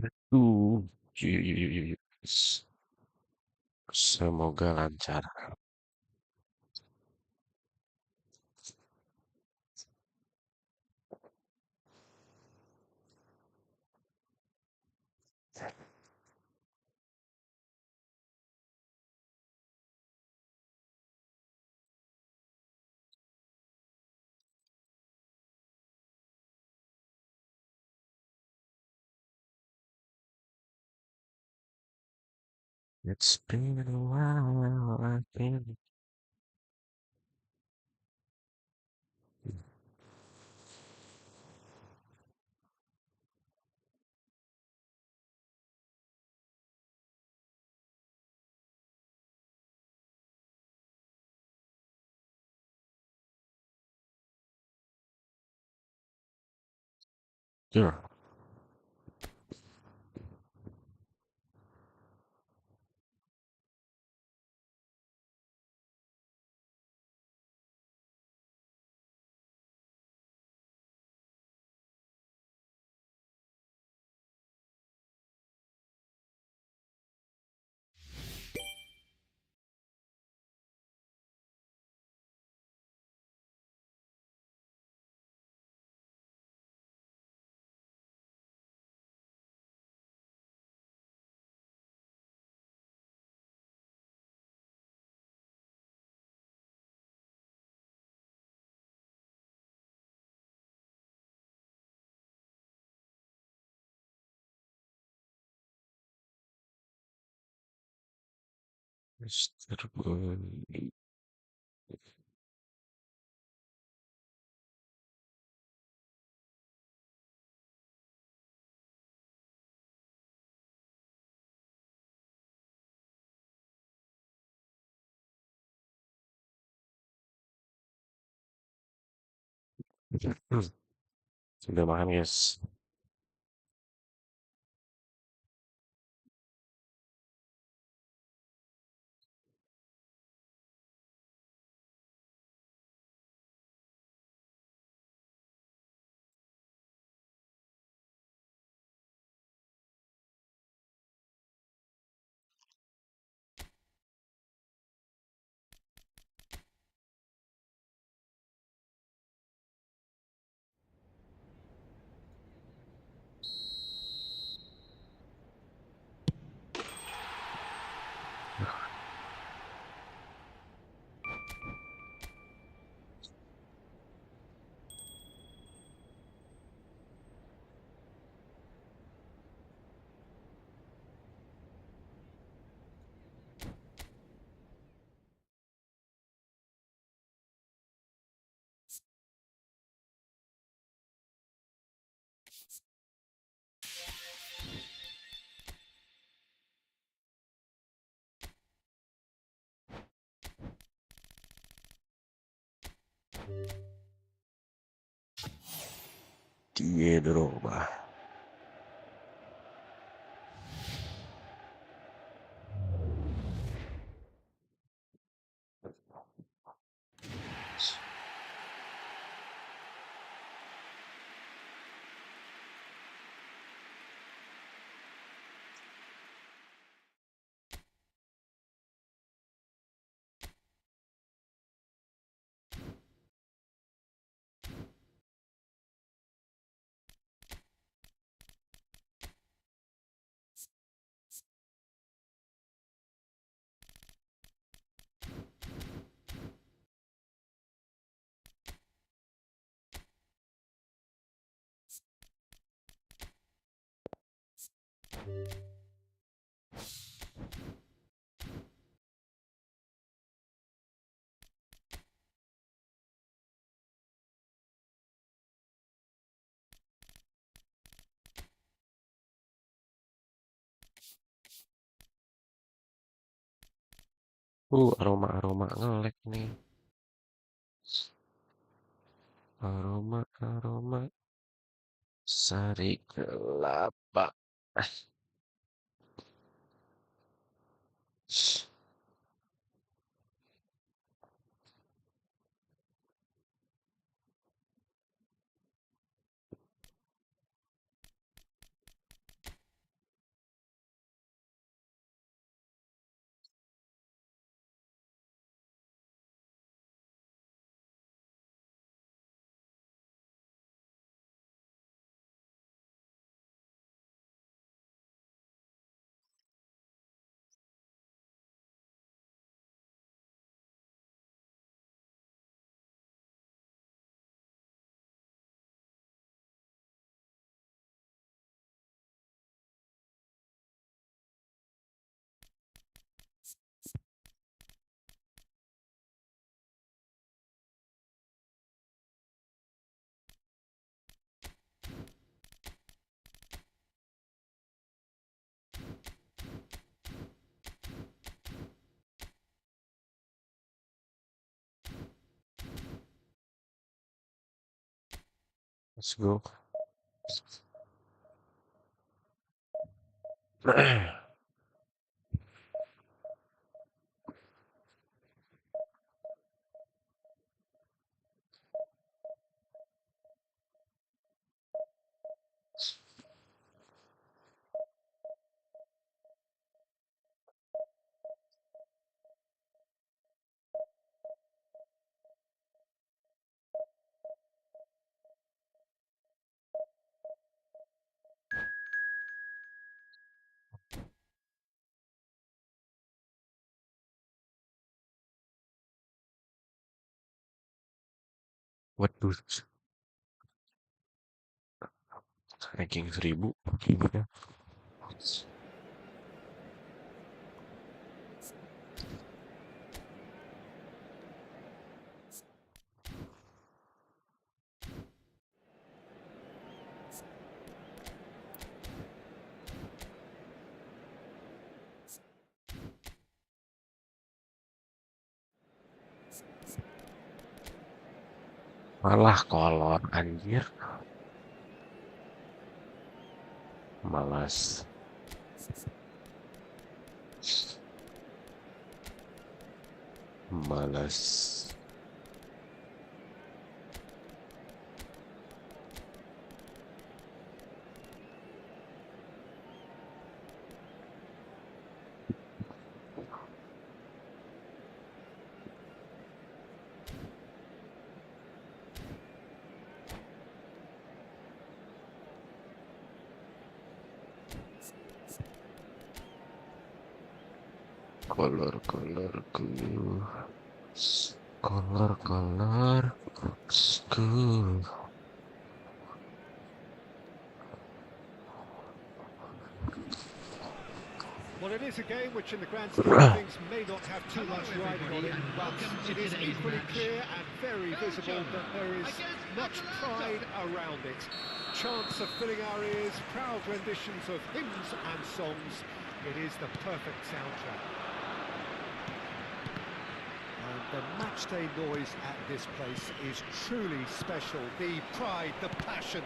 Aduh, yuk, yuk, yuk, yuk, yuk. Semoga lancar. It's been a while, I've been here. Mr. Boy. Hmm, Sudah makan, guys. Dia berubah. Aroma-aroma ngelek nih. Aroma-aroma sari kelapa. Let's go. Waduh, ranking 1000 gimana? Malah kolor anjir. Malas. Malas. Kolor-kolorku. Kolor-kolorku. Well, it is a game which in the grand scheme of things may not have too much riding on it, but it is equally clear and very visible that there is much pride around it. Chants of filling our ears, proud renditions of hymns and songs. It is the perfect soundtrack. And the matchday noise at this place is truly special. The pride, the passion,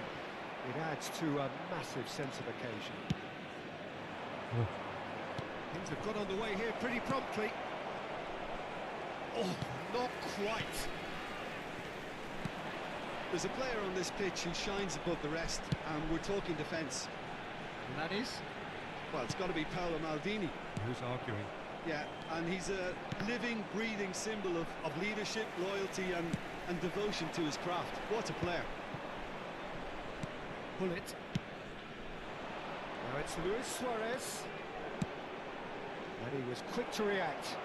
it adds to a massive sense of occasion. Things have got underway here pretty promptly. Oh, not quite. There's a player on this pitch who shines above the rest, and we're talking defence. And that is? Well, it's got to be Paolo Maldini. Who's arguing? Yeah, and he's a living, breathing symbol of leadership, loyalty and devotion to his craft. What a player. Pull it. Now it's Luis Suarez. And he was quick to react.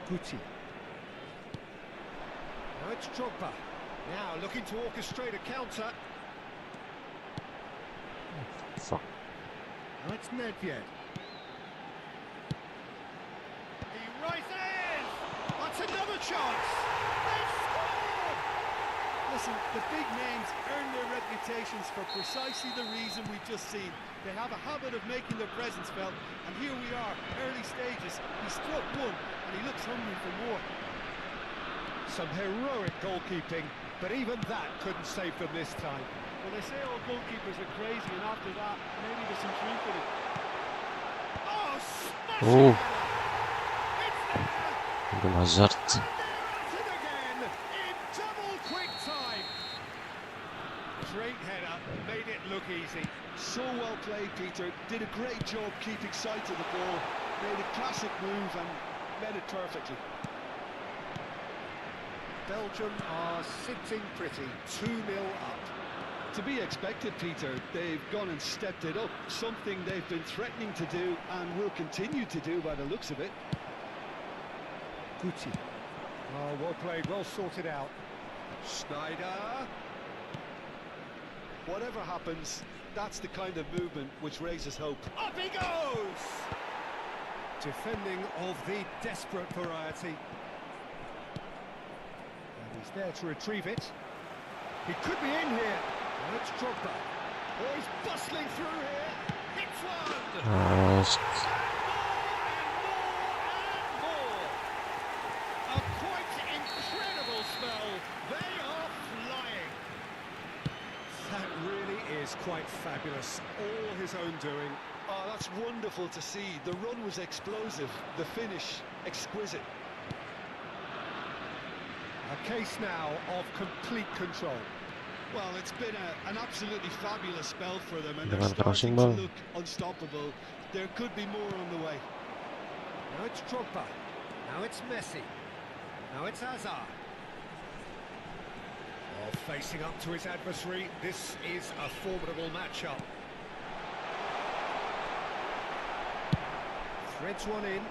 Guti. Now it's Drogba. Now looking to orchestrate a counter. Fuck. Now it's Nedved. He rises! That's another chance! They scored! Listen, the big names earn their reputations for precisely the reason we've just seen. They have a habit of making their presence felt, and here we are, early stages. He struck one, and he looks hungry for more. Some heroic goalkeeping, but even that couldn't save them this time. Well, they say all goalkeepers are crazy, and after that, maybe there's some truth in it. Oh, smashing Oh. header! It's there! Udah Hazard. And they're at it again in double quick time. Great header, made it look easy. So well played, Peter. Did a great job keeping sight of the ball. Made a classic move and met it perfectly. Belgium are sitting pretty, 2-0 up. To be expected, Peter. They've gone and stepped it up. Something they've been threatening to do and will continue to do by the looks of it. Guti. Oh, well played, well sorted out. Schneider. Whatever happens, that's the kind of movement which raises hope. Up he goes! Defending of the desperate variety. And he's there to retrieve it. He could be in here. Now it's Drogba. Oh, he's bustling through here. Hits one! Mas More! A quite incredible spell. They are flying. quite fabulous. All his own doing. Oh, that's wonderful to see. The run was explosive, the finish exquisite. A case now of complete control. Well, it's been an absolutely fabulous spell for them, and they're Dengan crossing starting to ball. look unstoppable. There could be more on the way. Now it's Drogba. Now it's Messi. Now it's Hazard. Oh, facing up to his adversary. This is a formidable matchup. Threads one in.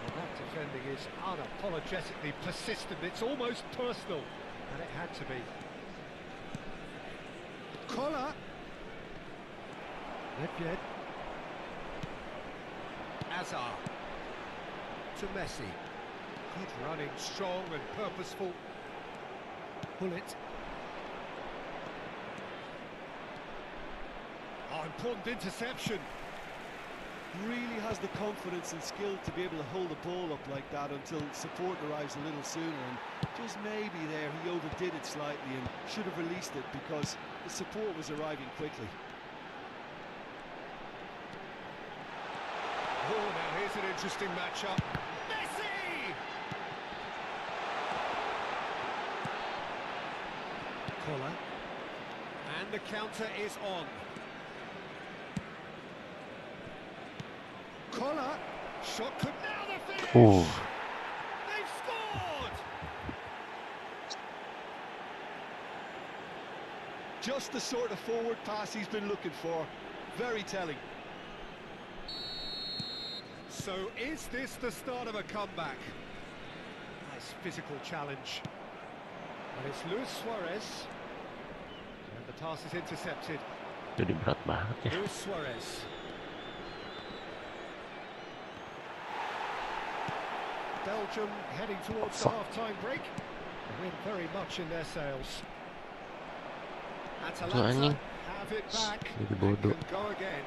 Well, that defending is unapologetically persistent. It's almost personal, and it had to be. Collar. Nedved. Hazard. To Messi. Good running, strong and purposeful. Bullet. Oh, important interception. Really has the confidence and skill to be able to hold the ball up like that until support arrives a little sooner, and just maybe there he overdid it slightly and should have released it because the support was arriving quickly. Oh, now here's an interesting matchup. Messi! Collar. And the counter is on. Collar. Shot could now the finish! Ooh. They've scored! Just the sort of forward pass he's been looking for. Very telling. So is this the start of a comeback? Nice physical challenge. And it's Luis Suarez. And the pass is intercepted. Jadi berat banget ya. Luis Suarez. Belgium heading towards the half-time break. The wind very much in their sails. Atalanta have it back Jadi and bodoh. can go again.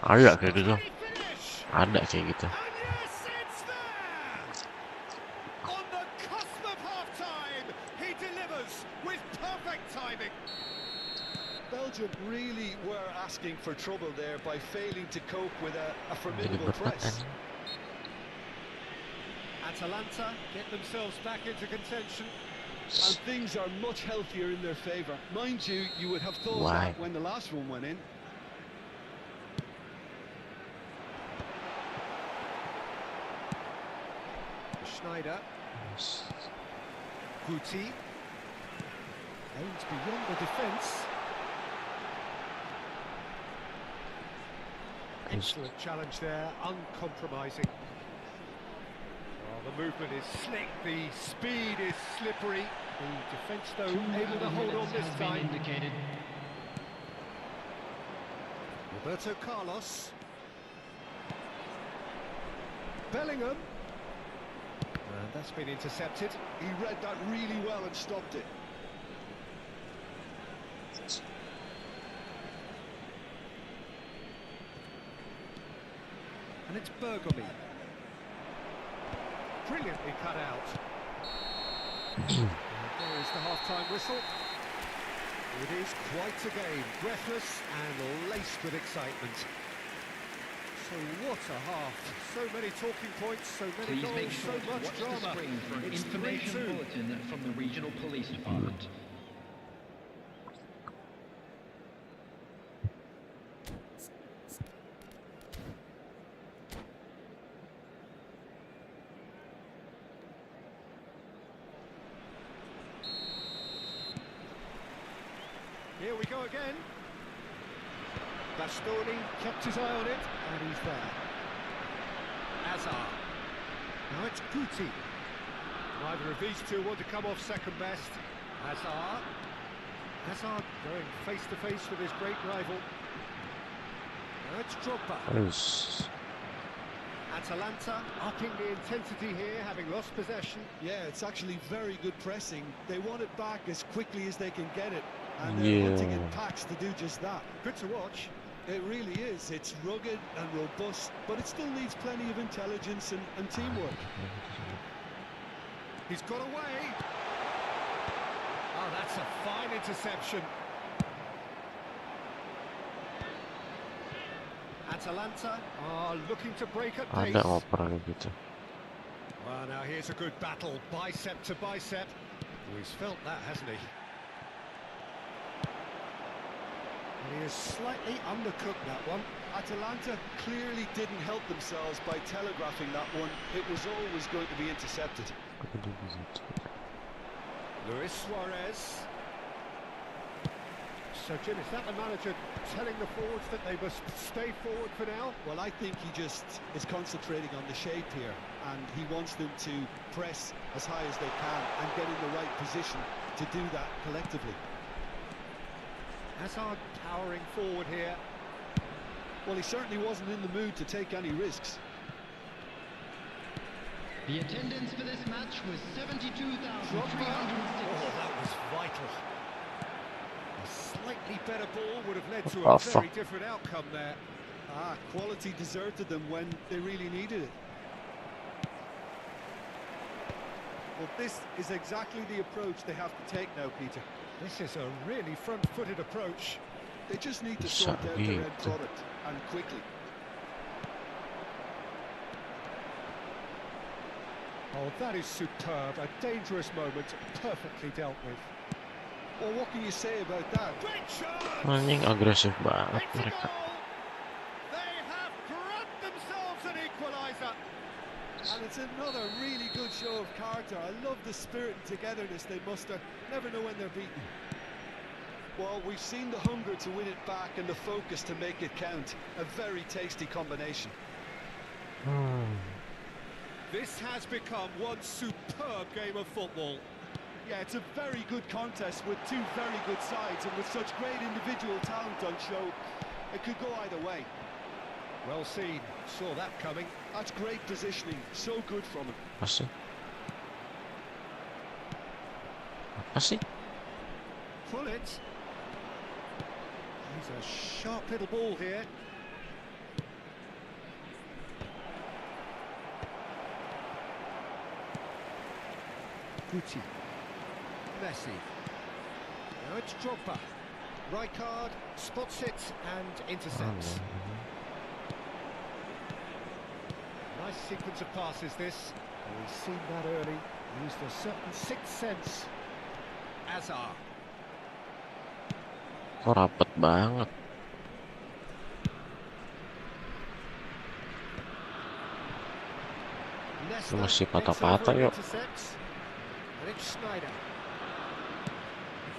Ada kayak gitu. Finish! Ada kayak gitu. And yes, it's there! On the cusp of half-time, he delivers with perfect timing. Belgium really were asking for trouble there by failing to cope with a Jadi formidable berat press. kan. Atalanta get themselves back into contention. And things are much healthier in their favour. Mind you, you would have thought Why? that when the last one went in. Schneider. Guti. Aims beyond the defence. Excellent challenge there, uncompromising. Oh, the movement is slick, the speed is slippery. The defence, though, able to hold on this time. Roberto Carlos. Bellingham. And that's been intercepted. He read that really well and stopped it. And it's Bergomi. Brilliantly cut out. And there is the half-time whistle. It is quite a game, breathless and laced with excitement. So what a half. So many talking points, so many Please make goals, sure so to much watch the drama. screen for an It's information 3-2. bulletin from the regional police department. Here we go again. Bastoni kept his eye on it, and he's there. Hazard. Now it's Guti. Neither of these two want to come off second best. Hazard. Hazard going face to face with his great rival. Now it's Drogba. Terus. Atalanta upping the intensity here, having lost possession. Yeah, it's actually very good pressing. They want it back as quickly as they can get it. And they're hunting in packs to do just that. Good to watch. It really is. It's rugged and robust, but it still needs plenty of intelligence and teamwork. He's got away. Oh, that's a fine interception. Atalanta are looking to break at Ada pace. ngoper gitu. Well, now here's a good battle, bicep to bicep. Oh, he's felt that, hasn't he? And he has slightly undercooked that one. Atalanta clearly didn't help themselves by telegraphing that one. It was always going to be intercepted. Luis Suarez. So, Jim, is that the manager telling the forwards that they must stay forward for now? Well, I think he just is concentrating on the shape here, and he wants them to press as high as they can and get in the right position to do that collectively. Hazard powering forward here. Well, he certainly wasn't in the mood to take any risks. The attendance for this match was 72,306. Oh, that was vital. A slightly better ball would have led to a Alpha. very different outcome there. Quality deserted them when they really needed it. Well, this is exactly the approach they have to take now, Peter. This is a really front-footed approach. They just need to sort out their end product, and quickly. Oh, that is superb. A dangerous moment, perfectly dealt with. Well, what can you say about that? Great chance! Anjing agresif banget It's a mereka. goal! They have grabbed themselves an equaliser. And it's another really good show of character. I love the spirit and togetherness they muster. Never know when they're beaten. Well, we've seen the hunger to win it back and the focus to make it count. A very tasty combination. This has become one superb game of football. Yeah, it's a very good contest with two very good sides, and with such great individual talent on show, it could go either way. Well seen, saw that coming. That's great positioning, so good from him. Apa sih? Apa sih? Pull it. He's a sharp little ball here. Guti. Messi. Now it's Drogba. Rijkaard spots it and intercepts. Nice sequence of passes this. We've seen that early. Used a certain sixth sense. Hazard. Kok rapet banget. Leicester Masih takes patah-patah over and yuk. intercepts. And it's Schneider.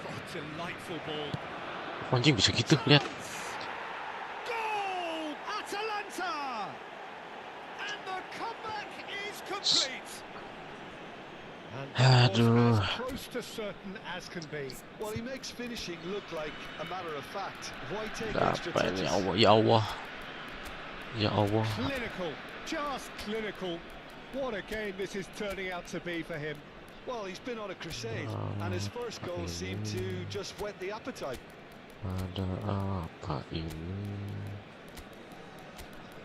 Oh, delightful ball. Anjing bisa gitu, lihat. Goal! Atalanta! And the comeback is complete. And that was Aduh. as close to certain as can be. Well, he makes finishing look like a matter of fact. Why take extra Apa ini? touches? Ya Allah, ya Allah. Ya Allah. Clinical, just clinical. What a game this is turning out to be for him. Well, he's been on a crusade, and his first goal seemed to just whet the appetite. Ada apa ini?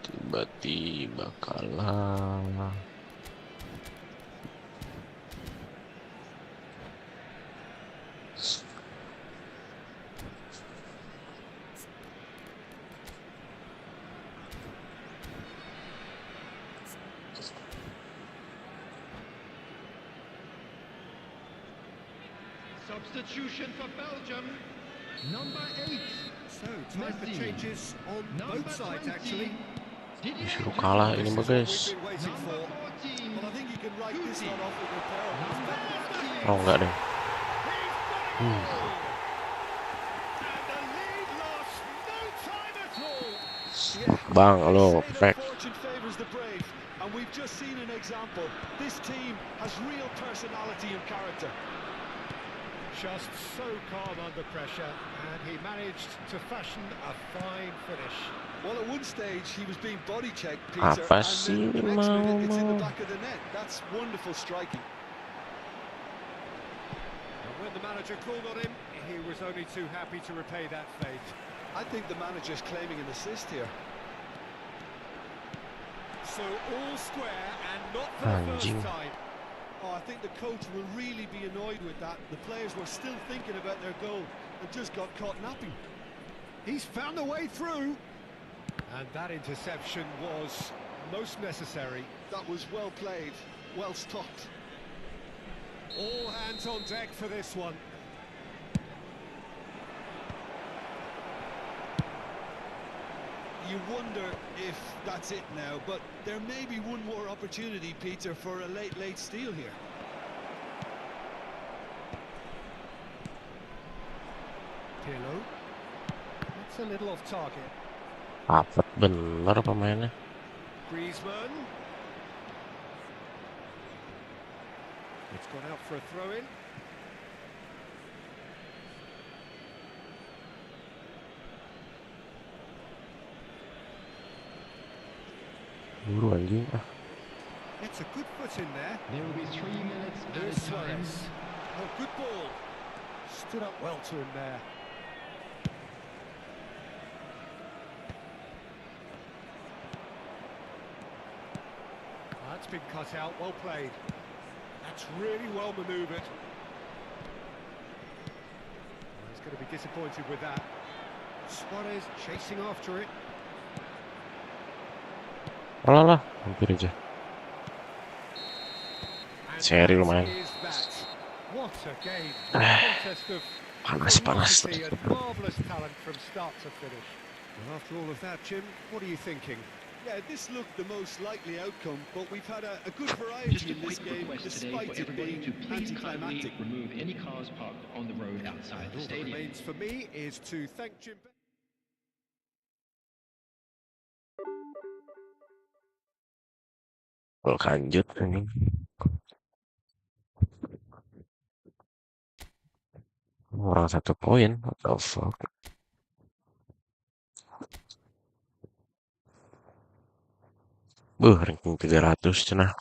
Tiba-tiba kalah. Substitution for Belgium. Number 8. So, time for changes on both sides, actually. Disuruh kalah ini mah, guys. We've been waiting for. Well, I think you can write this one off with a pair of Oh enggak deh. And the lead lost no time at all. Bang, lo, Say that perfect. fortune favours the brave, and we've just seen an example. This team has real personality and character. Just so calm under pressure, and he managed to fashion a fine finish. Well, at one stage he was being body checked, Peter, Apa and sih, then the next minute it's in the Mama? back of the net. That's wonderful striking. And when the manager called on him, he was only too happy to repay that fate. I think the manager's claiming an assist here. So all square, and not for the first Anjing. time. Oh, I think the coach will really be annoyed with that. The players were still thinking about their goal and just got caught napping. He's found a way through. And that interception was most necessary. That was well played, well stopped. All hands on deck for this one. You wonder if that's it now, but there may be one more opportunity, Peter, for a late steal here. Pirlo. That's a little off target. Apet bener pemainnya. Griezmann. It's gone out for a throw-in. Buru anjing. It's a good foot in there. There will be 3 minutes Here's added time. Suarez. Oh, good ball. Stood up well to him there. That's been cut out, well played. That's really well manoeuvred. He's going to be disappointed with that. Suarez chasing after it. Alah, mampir aja. And Seri that lumayan. is that. What a game. Contest of Panas. ferocity and marvellous talent from start to finish. Well, after all of that, Jim, what are you thinking? Yeah, this looked the most likely outcome, but we've had a good Just variety a in this quick game, request today despite for it everybody being to please kindly anticlimactic. remove any cars parked on the road outside the All that stadium. remains for me is to thank Jim. Lanjut anjing. Orang 1 poin. What the fuck? Ranking 300 cenah.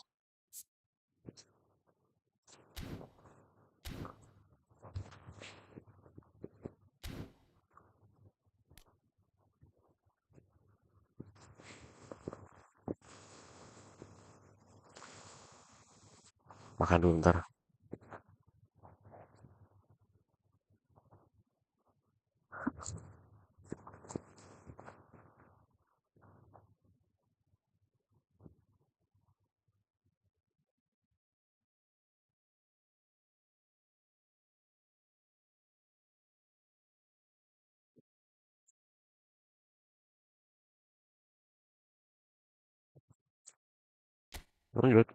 Makan dulu ntar. Lanjut.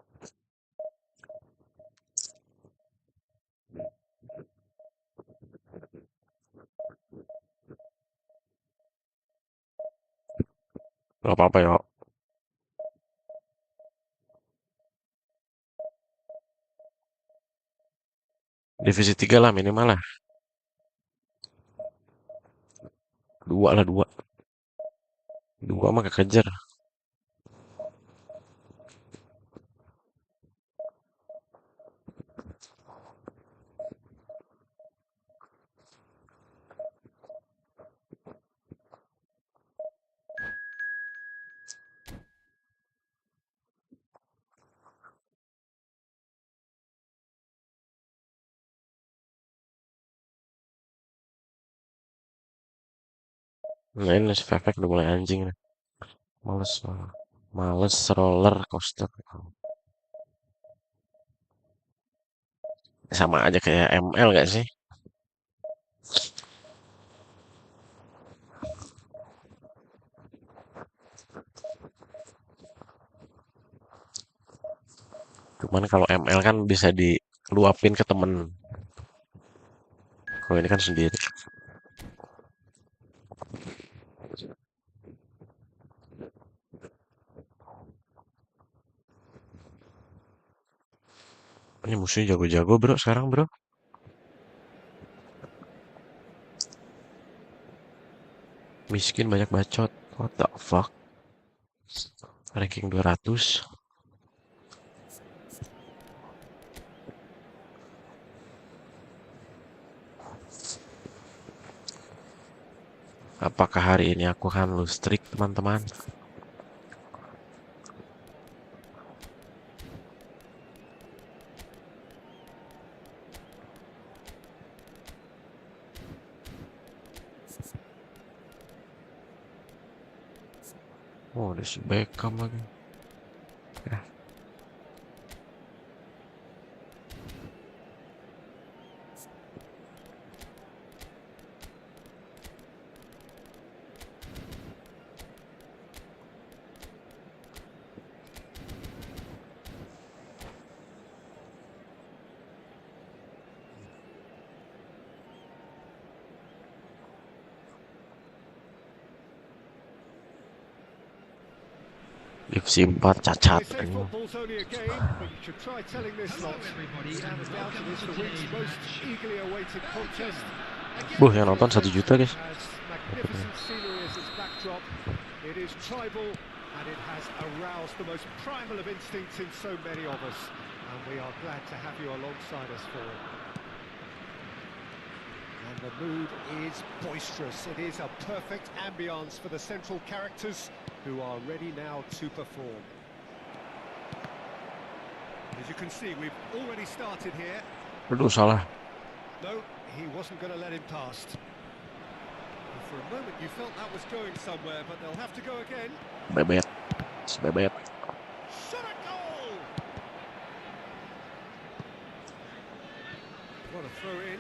Gak apa-apa ya. Divisi 3 lah minimal lah. 2 lah 2. 2 mah kekejar. Nah ini si Fefek udah mulai anjing nih. Males roller coaster. Sama aja kayak ML gak sih? Cuman kalau ML kan bisa diluapin ke temen. Kalau ini kan sendiri. Ini musuhnya jago-jago bro sekarang bro. Miskin banyak bacot. What the fuck? Ranking 200. Apakah hari ini aku akan lose streak teman-teman? Oh, ada si Beckham lagi. Ya. Divisi 4 cacat. They say football's only a game, but you should try telling this lot. Stands down to this, the week's most eagerly awaited contest. Yang nonton 1 juta guys. Has magnificent scenery as its backdrop. It is tribal and it has aroused the most primal of instincts in so many of us. And we are glad to have you alongside us for it. And the mood is boisterous. It is a perfect ambience for the central characters who are ready now to perform. As you can see, we've already started here. Aduh, salah. No, he wasn't going to let him past. And for a moment you felt that was going somewhere, but they'll have to go again. Bebet. Bebet. Shot a goal! What a throw in.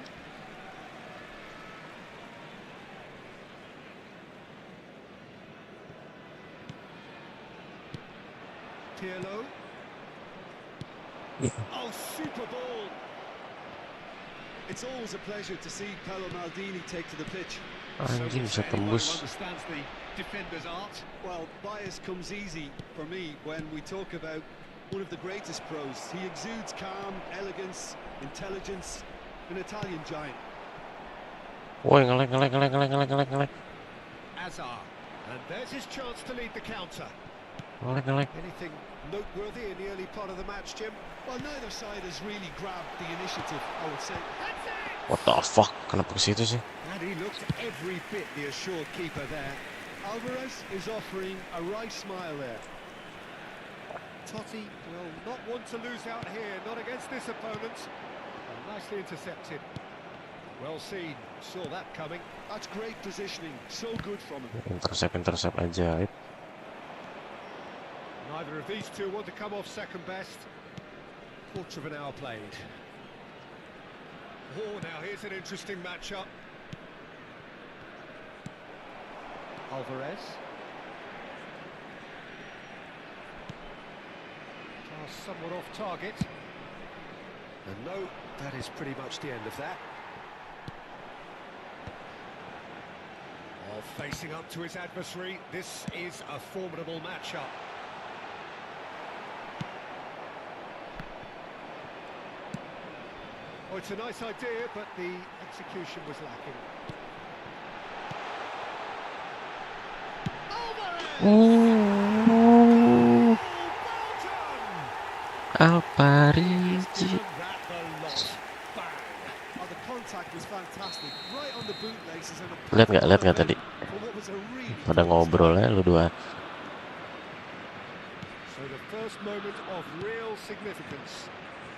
Pirlo. Oh, super ball! It's always a pleasure to see Paolo Maldini take to the pitch. Anjing bisa Anyone who tembus. understands the defender's art. Well, bias comes easy for me when we talk about one of the greatest pros. He exudes calm, elegance, intelligence, an Italian giant. Woi, ngelek. Azar. And there's his chance to lead the counter. Ngelek. Anything noteworthy in the early part of the match, Jim? Well, neither side has really grabbed the initiative, I would say. That's it! What the fuck? Kenapa ke situ sih? And he looked every bit the assured keeper there. Alvarez is offering a wry smile there. Totti will not want to lose out here, not against this opponent. And nicely intercepted. Well seen, saw that coming. That's great positioning, so good from him. Intercept aja. Neither of these two want to come off second best. Quarter of an hour played. Oh, now here's an interesting matchup. Alvarez. Pass somewhat off target. And no, that is pretty much the end of that. Oh, facing up to his adversary, this is a formidable matchup. Oh, it's a nice idea, but the execution was lacking. Alparigi. Oh, the contact was fantastic, right on the bootlaces and a Lihat nggak tadi? for what was a really Pada ngobrol ya lu dua. So the first moment of real significance.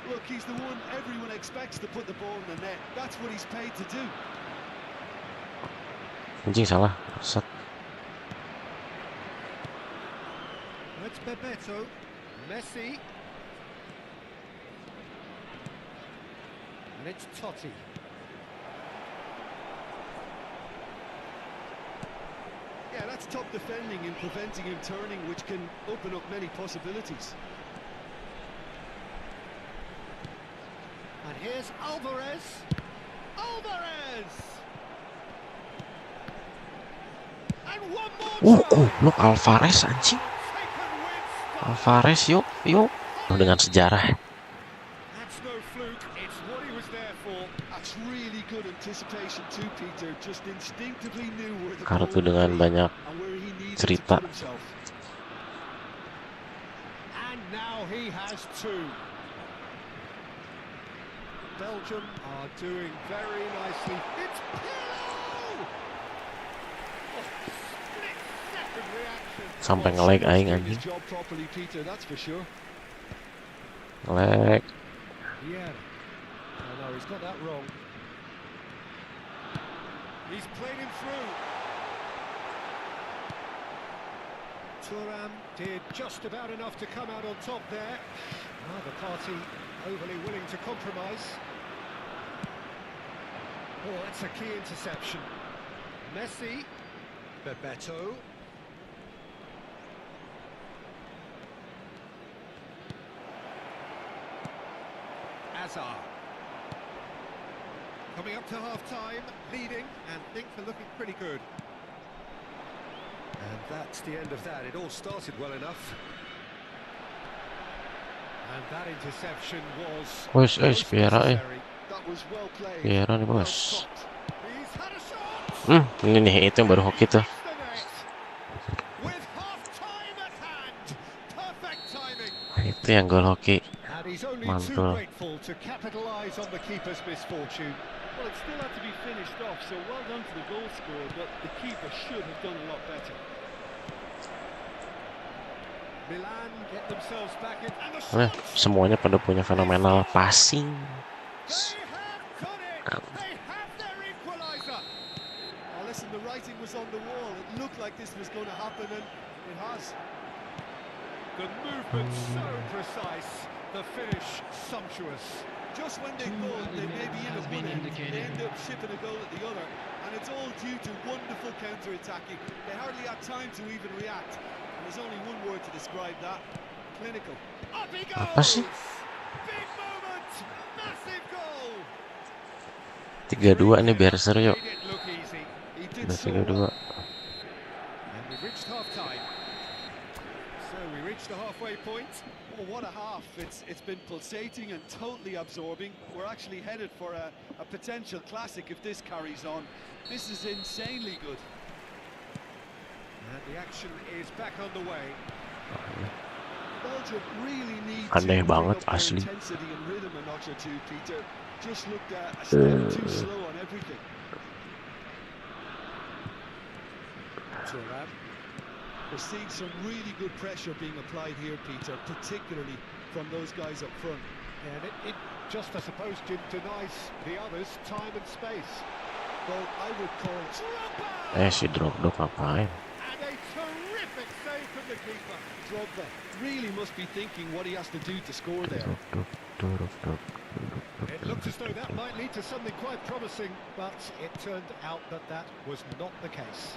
Look, he's the one everyone expects to put the ball in the net. That's what he's paid to do. Anjing salah. Set. That's Bebeto. Messi. And it's Totti. Yeah, that's top defending and preventing him turning, which can open up many possibilities. And here's Alvarez. Alvarez! And one more try. Look Alvarez anjing. Taken with style. Alvarez yuk. Dengan sejarah. That's no fluke, it's what he was there for. That's really good anticipation too, Peter. Just instinctively knew where the Kartu ball would dengan be banyak and where he needed cerita. to put himself. And now he has two. Belgium are doing very nicely. It's Pirlo! Oh, split-second reaction. Sampai nge-lag aing Doing his anjing. job properly, Peter, that's for sure. Nge-lag. Yeah. Oh no, he's got that wrong. He's played him through. Thuram did just about enough to come out on top there. Neither party overly willing to compromise. Oh, that's a key interception. Messi. Bebeto. Hazard. Coming up to half-time, leading, and things are looking pretty good. And that's the end of that. It all started well enough. And that interception was Wes, most Piera, necessary. That was well played. Piera nih Well bos. stopped. He's had a shot. Ini nih itu yang baru hoki tuh. Hits the net. With half-time at hand. Perfect timing. Itu yang gol hoki. And he's only too Mantul. grateful to capitalise on the keeper's misfortune. Well, it still had to be finished off, so well done to the goal scorer, but the keeper should have done a lot better. Milan get themselves back in, and the Nah, shot! semuanya pada punya fenomenal passing. They have done it! They have their equaliser! Oh, listen, the writing was on the wall. It looked like this was going to happen, and it has. The movement so precise, the finish sumptuous. Just when they thought they may be in at one end, they end up shipping a goal at the other, and it's all due to wonderful counter-attacking. They hardly had time to even react, and there's only one word to describe that: clinical. Up he Apa goes! sih? Big moment! Massive goal! 3-2 nih biar seru yuk. Made it look easy. He did Udah so 3-2. well. And we've reached half-time. So we reached the halfway point. Oh, what a half. It's been pulsating and totally absorbing. We're actually headed for a potential classic if this carries on. This is insanely good. And the action is back on the way. Belgium really need Aneh to banget, bring up their asli. intensity and rhythm a notch or two, Peter. Just looked a step too slow on everything. Thuram. We're seeing some really good pressure being applied here, Peter, particularly from those guys up front. And it just, I suppose, denies the others time and space. Well, I would call Drogba! Si Drogba ngapain? And a terrific save from the keeper. Drogba really must be thinking what he has to do to score there. It looked as though that might lead to something quite promising, but it turned out that that was not the case.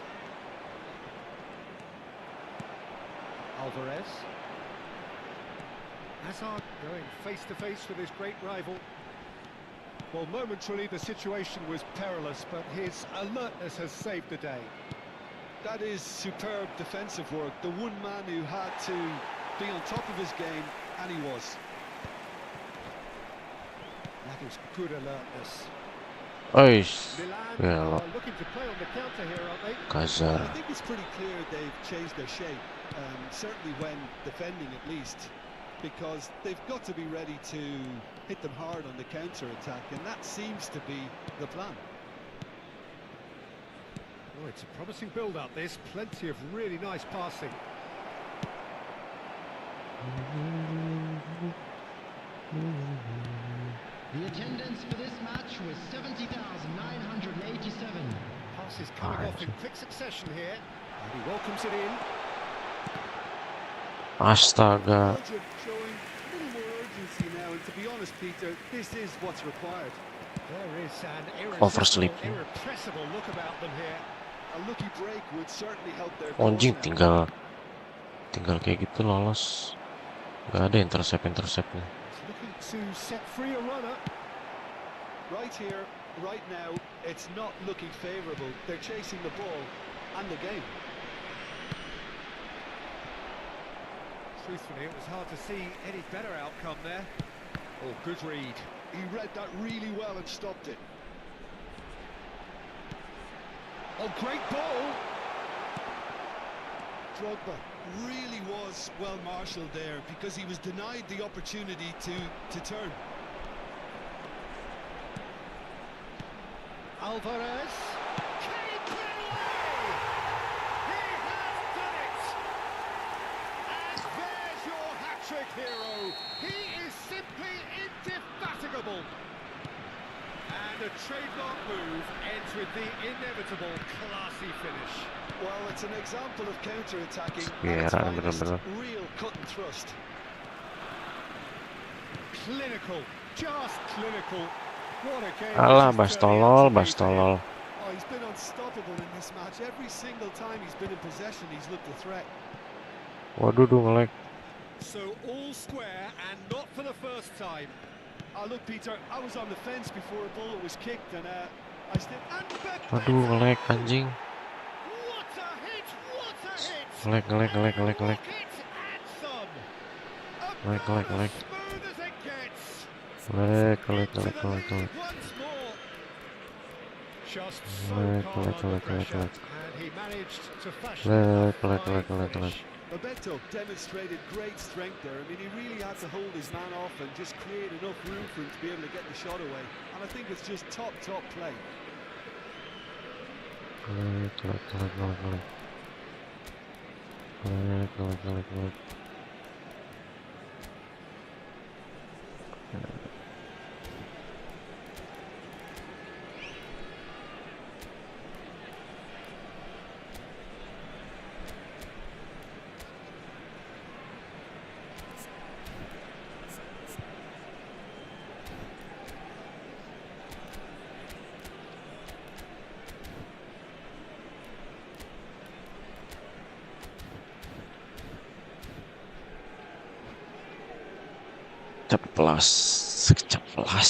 Alvarez. Hazard going face-to-face with his great rival. Well, momentarily the situation was perilous, but his alertness has saved the day. That is superb defensive work. The one man who had to be on top of his game, and he was. That is good alertness. Ois, Milan belok. are looking to play on the counter here, aren't they? Kazar. I think it's pretty clear they've changed their shape, certainly when defending at least, because they've got to be ready to hit them hard on the counter-attack, and that seems to be the plan. Oh, it's a promising build-up, this. Plenty of really nice passing. The attendance for this match was 70,987. Passes coming off in quick succession here. And he welcomes it in. Astaga. Belgium showing a little more urgency now, and to be honest, Peter, this is what's required. There is an Oversleeping. irrepressible look about them here. A lucky break would certainly help their Anjing cause now. tinggal kayak gitu lolos. Gak ada intercept-interceptnya. He's looking to set free a runner. Right here, right now, it's not looking favourable. They're chasing the ball and the game. Truthfully, it was hard to see any better outcome there. Oh, good read. He read that really well and stopped it. Oh, great ball! Drogba really was well marshalled there because he was denied the opportunity to turn. Alvarez. Can he put it away? He has done it! And there's your hat-trick hero. He is simply indefatigable. And a trademark move ends with the inevitable classy finish. Well, it's an example of counter-attacking at its Kira finest. bener-bener. Real cut and thrust. Clinical, just clinical. What a game Alah, this bas is turning out tolol, to be bas for him. tolol. Oh, he's been unstoppable in this match. Every single time he's been in possession, he's looked a threat. Waduh, nge-lag. So all square and not for the first time. Look, Peter, I was on the fence before a bullet was kicked, and I still... Waduh, nge-lag anjing. What a hit! What a hit! Nge-lag. Rocket and some. About Nge-lag. as smooth as it gets. Nge-lag. Into the lead once more. Just so calm under pressure, and he managed to fashion a fine finish. Beto demonstrated great strength there. I mean, he really had to hold his man off and just create enough room for him to be able to get the shot away. And I think it's just top play. Nge-lag.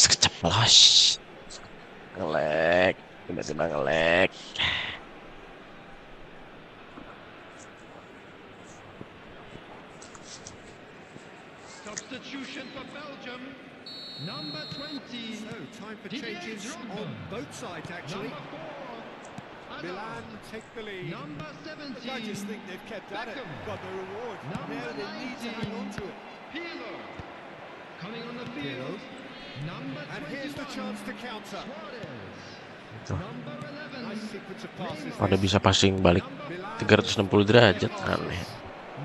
Keceplos. Nge-lag. Tiba-tiba nge-lag. Substitution for Belgium. Number 20. So, time for Didier changes Drogba. on both sides, actually. Number 4. Milan take the lead. Number 17. I just think they've kept at it, Beckham. got their reward. Number Now they need to hang on to it. Pirlo. Coming on the field. Number 21. And here's the chance to counter. Suarez. Number 11. Nice sequence of passes. Pada this. bisa passing balik Milan 360 derajat. Aneh.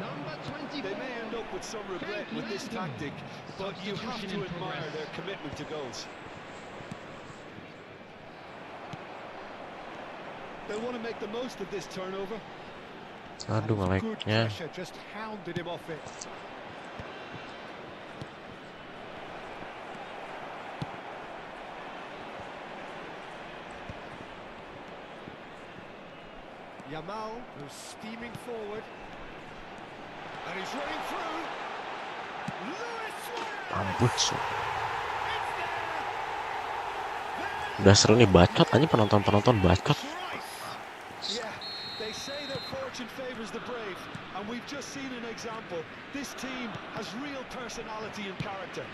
Number 24. They may end up with some regret with this tactic, but you have to admire their commitment to goals. They'll want to make the most of this turnover. Aduh, Good nge-lagnya. pressure, just hounded him off it. Yamal, who's steaming forward. And he's running through. Luis Suarez! Ampun, so. It's there! Udah seru nih bacot aja, penonton bacot. Christ! Yeah, they say that fortune favors the brave, and we've just seen an example. This team has real personality and character.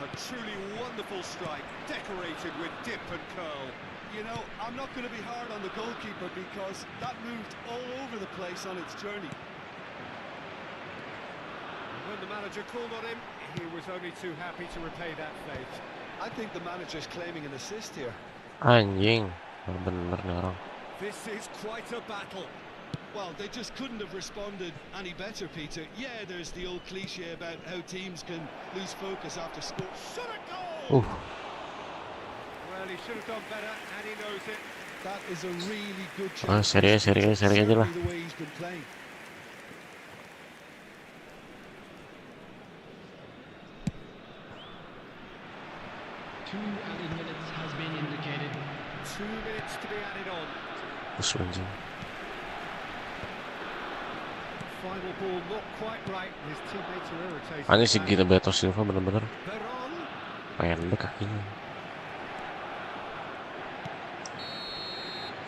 A truly wonderful strike, decorated with dip and curl. You know, I'm not going to be hard on the goalkeeper because that moved all over the place on its journey. When the manager called on him, he was only too happy to repay that fate. I think the manager's claiming an assist here. Anjing. Bener nih orang. This is quite a battle. Well, they just couldn't have responded any better, Peter. Yeah, there's the old cliche about how teams can lose focus after score. Shot a goal! Well, he should have done better, and he knows it. That is a really good Ah, chance. seri aja lah. Certainly the way he's been playing. Two added minutes has been indicated. 2 minutes to be added on. Musuh anjing. Final ball not quite right. His teammates are irritated. Anjing si Gita Beto Silva bener-bener Veron. pendek kakinya.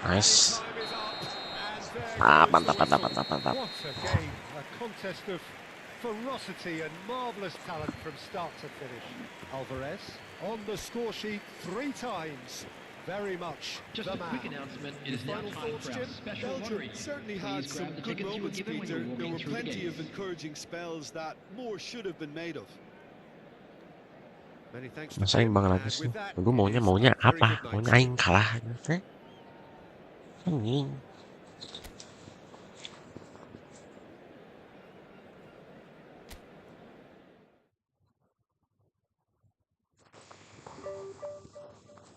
Nice. Time is up, and there Ah, goes mantap. the whistle. What a game. A contest of ferocity and marvellous talent from start to finish. Alvarez on the score sheet 3 times. Very much Just the a quick man. announcement. It is now Final time thoughts, for our Jim? special Belgium lottery. certainly Please had grab some the good tickets you were moments, given when you Peter. were There walking were through the plenty gates. of encouraging spells that more should have been made of. Many thanks to Masa Jim, imbang and lagi sih? with that, Lu it is maunya a very apa? good night. Maunya aing kalah. Heh? Anjing.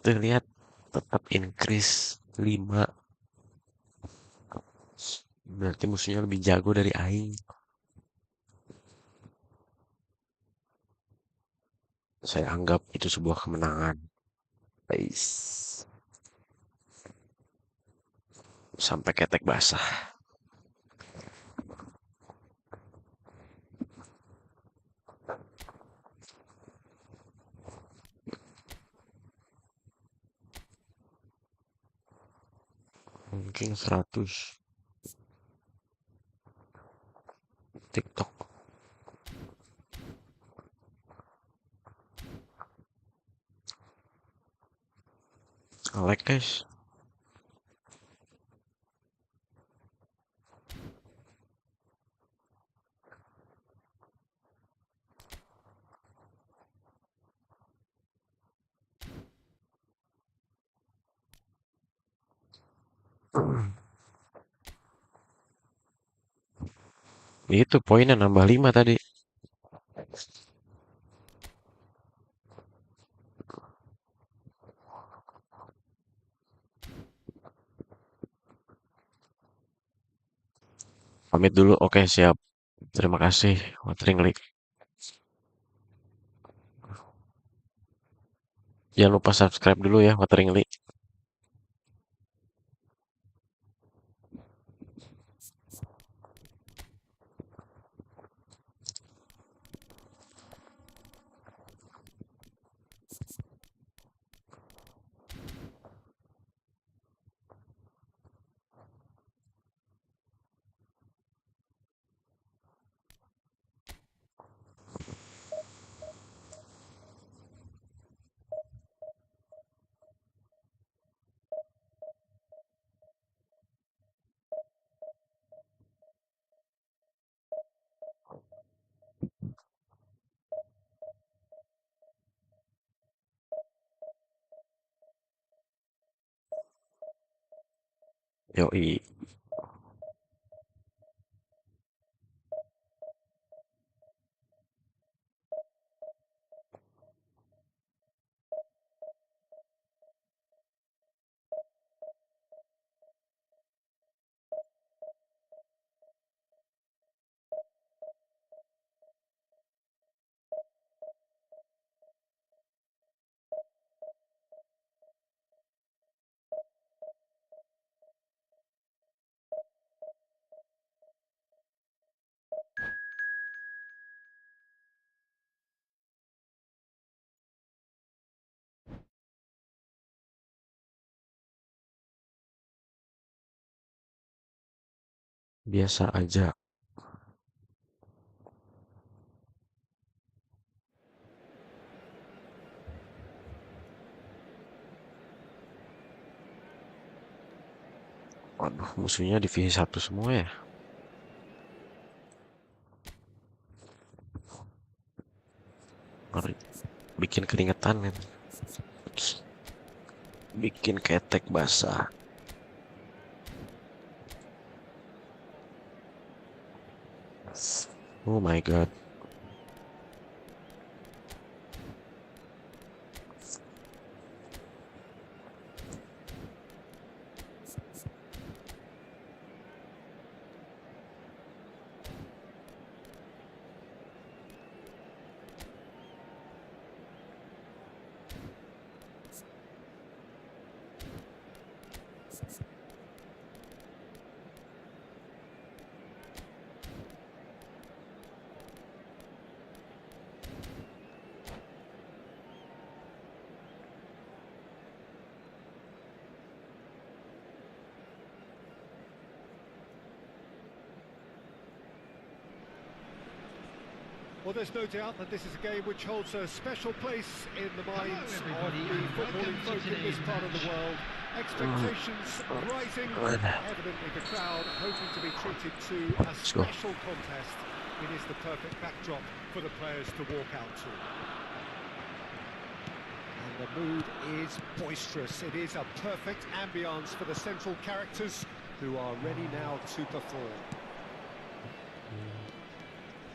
Tuh lihat, tetap increase 5. Berarti musuhnya lebih jago dari aing. Saya anggap itu sebuah kemenangan. Guys, sampai ketek basah. Mungkin 100 TikTok. Like guys. Itu poinnya nambah 5 tadi. Pamit dulu. Oke, siap. Terima kasih, Watering League. Jangan lupa subscribe dulu ya, Watering League. Yoi. Biasa aja. Waduh, musuhnya divisi 1 semua ya. Ngeri. Bikin keringetan men. Bikin ketek basah. Oh my god. Well, there's no doubt that this is a game which holds a special place in the minds of everybody, the and footballing welcome folk to in this today's part of the match. world. Expectations rising, evidently the crowd hoping to be treated to a Let's go. special contest. It is the perfect backdrop for the players to walk out to. And the mood is boisterous. It is a perfect ambience for the central characters who are ready now to perform.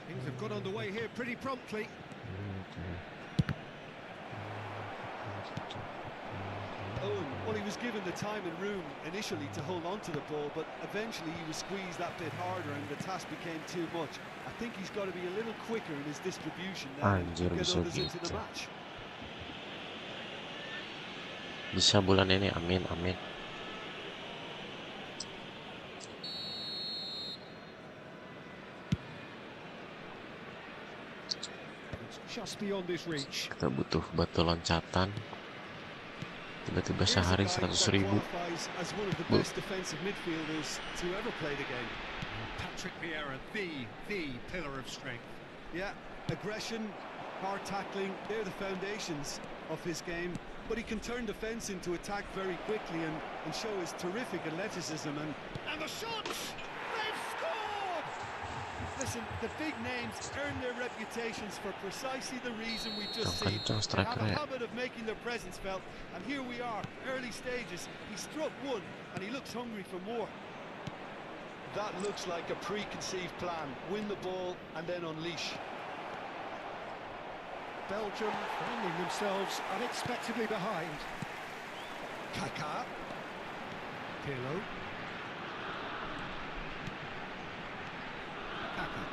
Things have got underway here pretty promptly. Well, he was given the time and room initially to hold on to the ball, but eventually he was squeezed that bit harder and the task became too much. I think he's got to be a little quicker in his distribution now and Anjir, get bisa others into the gitu. match. Bisa bulan ini, amin, amin. It's just beyond his reach. Kita butuh batu loncatan. Tiba-tiba Here's a sehari guy 100.000. that qualifies as one of the best defensive midfielders to ever play the game. Patrick Vieira, the pillar of strength. Yeah, aggression, hard tackling, they're the foundations of his game. But he can turn defence into attack very quickly and show his terrific athleticism. And the shots! They've scored! Listen, the big names earn their reputations for precisely the reason we've just seen. They have a habit of making their presence felt, and here we are, early stages. He struck one, and he looks hungry for more. That looks like a preconceived plan. Win the ball and then unleash. Belgium finding themselves unexpectedly behind. Kaká. Pirlo. Kaká.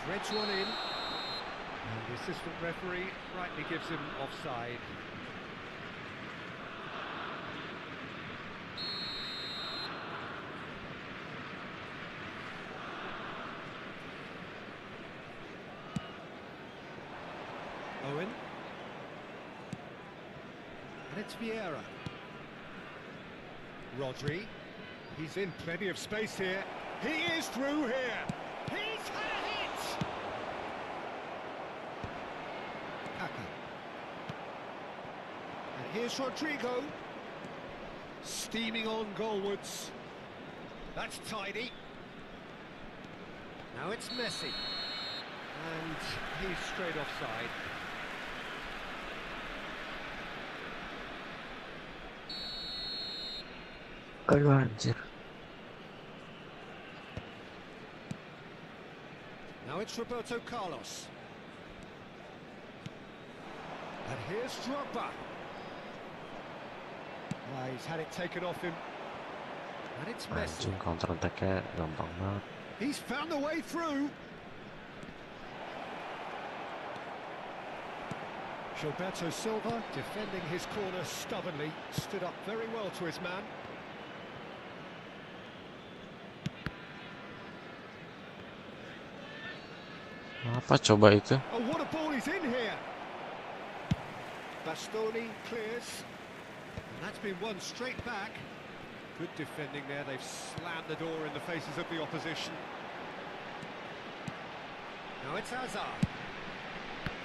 Threads one in. And the assistant referee rightly gives him offside. Owen. And it's Vieira. Rodri. He's in plenty of space here. He is through here. He's had a hit! Kaká. And here's Rodrigo. Steaming on goalwards. That's tidy. Now it's Messi. And he's straight offside. Aduh, anjir. Now it's Roberto Carlos. And here's Drogba. He's had it taken off him. And it's Messi. Anjing, counter attack-nya gampang banget. He's found the way through. Gilberto Silva defending his corner stubbornly. Stood up very well to his man. Apa coba itu? Oh, what a ball he's in here! Bastoni clears. And that's been won straight back. Good defending there. They've slammed the door in the faces of the opposition. Now it's Hazard.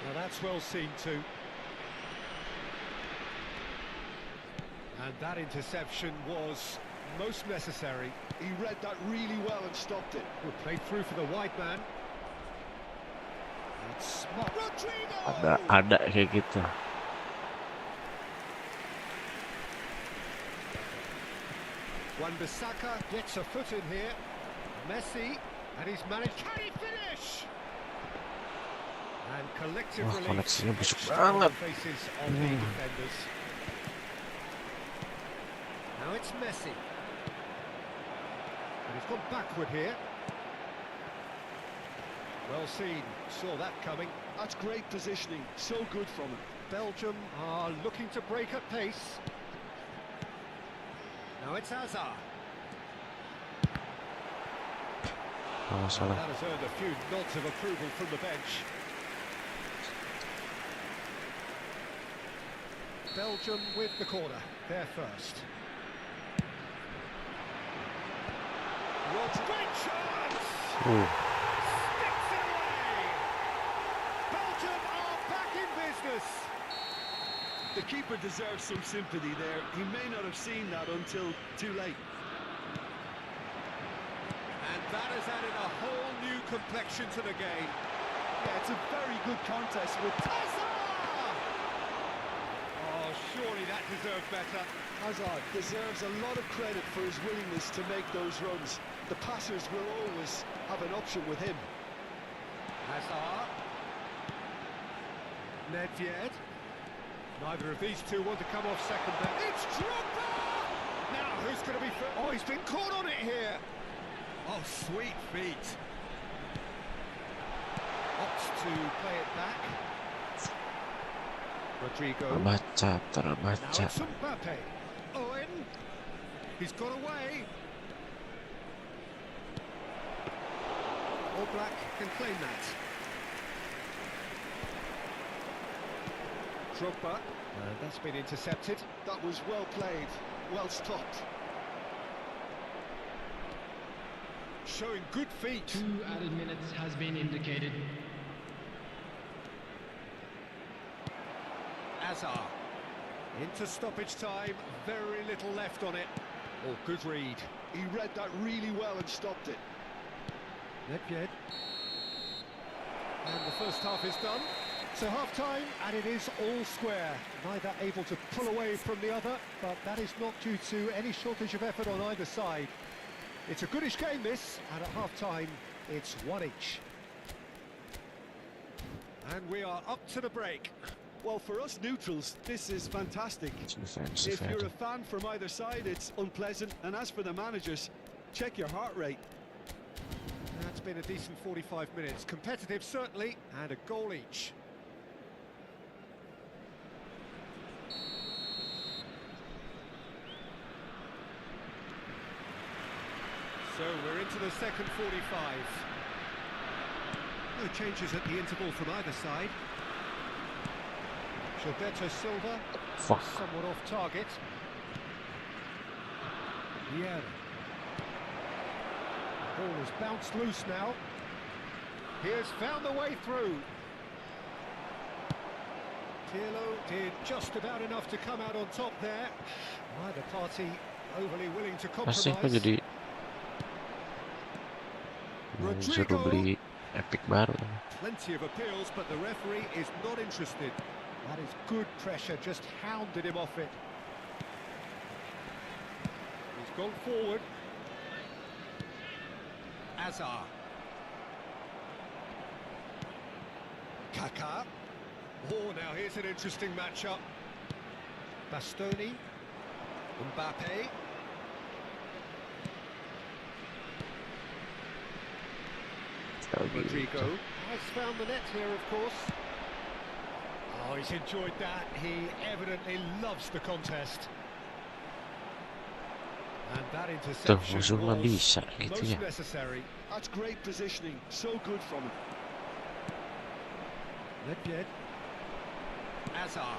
Now that's well seen too. And that interception was most necessary. He read that really well and stopped it. Well played through for the wide man. It's smart. Rodrigo! Ada kayak gitu. Wan-Bissaka gets a foot in here. Messi, and he's managed. Can he finish? And collective Wah, release koneksinya busuk on the banget. faces of the defenders. Now it's Messi. And he's gone backward here. Well seen, saw that coming. That's great positioning, so good from him. Belgium are looking to break at pace. Now it's Hazard. Kalau salah. That has earned a few nods of approval from the bench. Belgium with the corner, they're first. Great chance! Sticks it away! Belgium are back in business! The keeper deserves some sympathy there. He may not have seen that until too late. And that has added a whole new complexion to the game. Yeah, it's a very good contest with Hazard! Oh, surely that deserved better. Hazard deserves a lot of credit for his willingness to make those runs. The passers will always have an option with him. Hazard. Nedved. Neither of these two want to come off second there. It's Drogba! Now, who's going to be... Oh, he's been caught on it here. Oh, sweet feet. Opts to play it back. Rodrigo. Terbaca, Now terbaca. it's Mbappe. Owen. He's got away. All Black can claim that. Drogba. And that's been intercepted. That was well played, well stopped. Showing good feet. 2 added minutes has been indicated. Azar. Into stoppage time. Very little left on it. Oh, good read. He read that really well and stopped it. Nedved. And the first half is done. So half-time, and it is all square. Neither able to pull away from the other, but that is not due to any shortage of effort on either side. It's a goodish game, this, and at half-time, it's one each. And we are up to the break. Well, for us neutrals, this is fantastic. Defense, If you're a defense. fan from either side, it's unpleasant. And as for the managers, check your heart rate. That's been a decent 45 minutes. Competitive, certainly, and a goal each. So we're into the second 45. No changes at the interval from either side. Gilberto Silva, Fuck. somewhat off target. Vieira. The ball has bounced loose now. He has found the way through. Pirlo did just about enough to come out on top there. Neither party overly willing to Kasih kok compromise. jadi suruh beli epic baru. Plenty of appeals, but the referee is not interested. That is good pressure, just hounded him off it. He's gone forward. Azar. Kaká. Oh, now here's an interesting matchup. Bastoni. Mbappe. Rodrigo has found the net here, of course. Oh, he's enjoyed that. He evidently loves the contest. And that Tuh, interception musuh nggak was bisa gitu most ya. necessary. That's great positioning. So good from him. Nedved. Azar.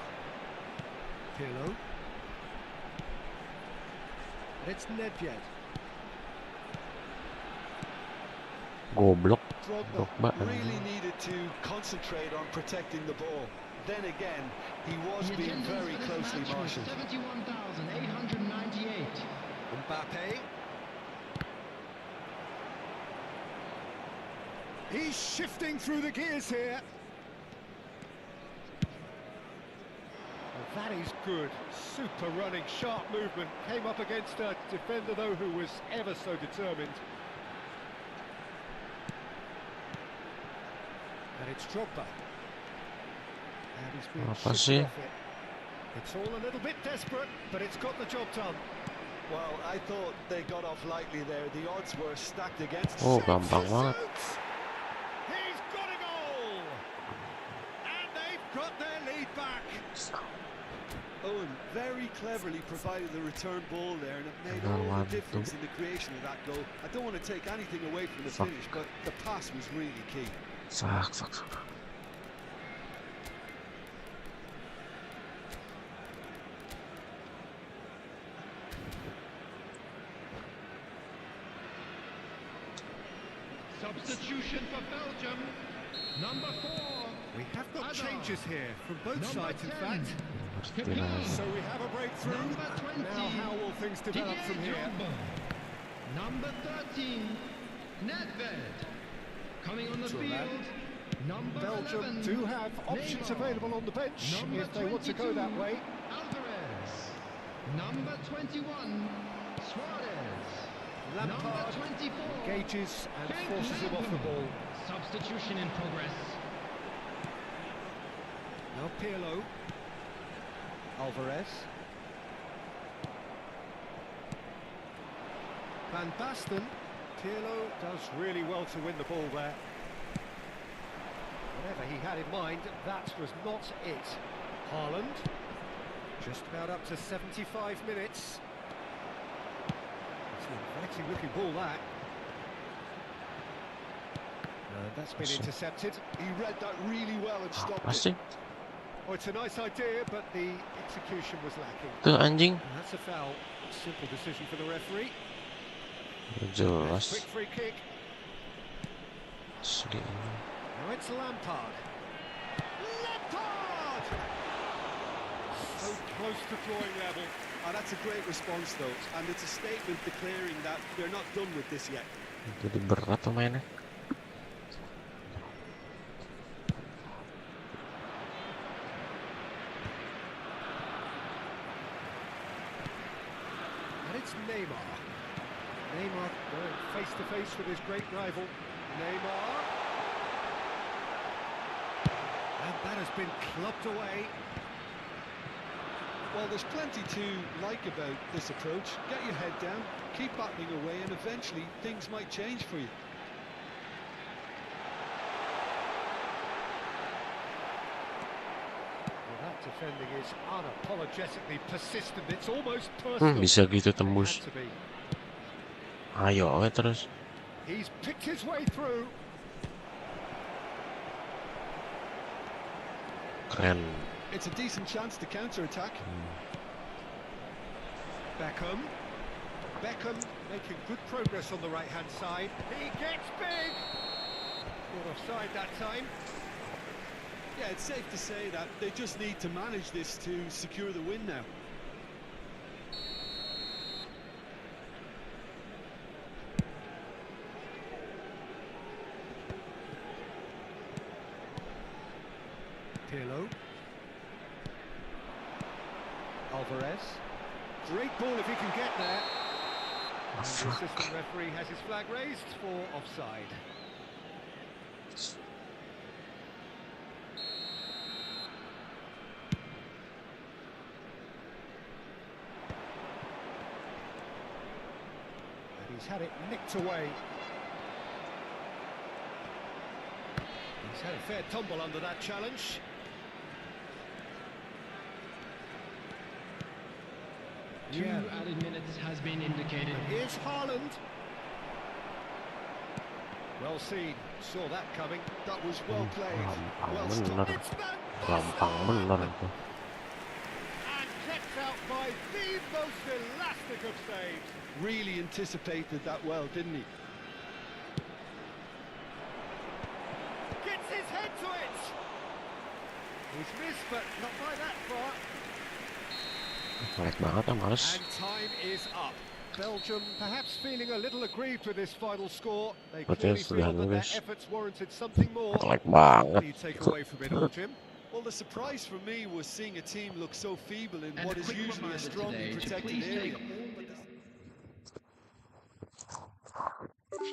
Pirlo. And it's Nedved. Goblok. Drogba Drogba. really needed to concentrate on protecting the ball. Then again, he was The being attendance very for this closely match was marshalled. 71,898. Mbappe. He's shifting through the gears here. Well, that is good. Super running, sharp movement. Came up against a defender, though, who was ever so determined. And it's Drogba. And he's been Apa shifted sih? off it. It's all a little bit desperate, but it's got the job done. Well, I thought they got off lightly there. The odds were stacked against Oh, him. gampang banget. He's got a goal! And they've got their lead back. Owen very cleverly provided the return ball there, and it made Benar all the mantu. difference in the creation of that goal. I don't want to take anything away from the Fuck. finish, but the pass was really key. Fuck. Substitution for Belgium. Number 4. We have got Hazard. changes here from both Number sides, in 10. fact. Martinez. So we have a breakthrough. Number 20. Now, how will things develop Didier from here? Drogba. Number 13. Nedved. Coming on the Thuram. field. Number Belgium 11. do have options Neymar. available on the bench Number if they want to go that 22, way. Alvarez. Number 21. Suarez. Number Lampard 24. engages and Frank forces him off the Lampard. ball. Substitution in progress. Now Pirlo. Alvarez. Van Basten. Pirlo does really well to win the ball there. Whatever he had in mind, that was not it. Haaland. Just about up to 75 minutes. It's an inviting looking ball, that. That's been intercepted. He read that really well and stopped Pasti. it. Oh, it's a nice idea, but the execution was lacking. Tuh anjing. And that's a foul. Simple decision for the referee. Jelas. Quick free kick. Asli. Now it's Lampard. Lampard! So close to drawing level. That's a great response, though, and it's a statement declaring that they're not done with this yet. Jadi berat pemainnya. And it's Neymar. Neymar going face to face with his great rival. Neymar. And that has been clubbed away. Well, there's plenty to like about this approach. Get your head down, keep battling away, and eventually things might change for you. Well, that defending is unapologetically persistent. It's almost personal. Bisa gitu It tembus. had to be. Ayo terus. He's picked his way through. Keren. It's a decent chance to counter-attack. Beckham. Beckham making good progress on the right-hand side. He gets big. Not offside that time. Yeah, it's safe to say that they just need to manage this to secure the win now. Pirlo. Alvarez. Great ball if he can get there. And the assistant referee has his flag raised for offside. And he's had it nicked away. He's had a fair tumble under that challenge. Two added minutes has been indicated. And here's Haaland. Well seen. Saw that coming. That was well played. Well Bener. stopped. It's Van Gampang bener itu. and kept out by the most elastic of saves. Really anticipated that well, didn't he? Gets his head to it. He's missed, but not by that far. Jelek banget ya, males. And time is up. Belgium perhaps feeling a little aggrieved with this final score. They Berarti clearly sudah feel that their nulis. efforts warranted something more. Jelek What banget. do you take away from it all, Jim? Well, the surprise for me was seeing a team look so feeble in And what a is quick usually a reminder strongly today to protected please area. take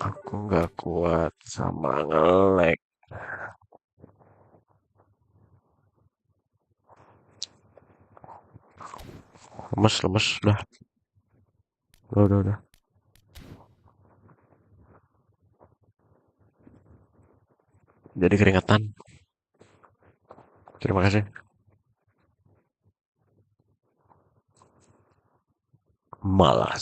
Aku nggak kuat sama ngelek. Lemes, udah. Udah. Jadi keringetan. Terima kasih. Malas.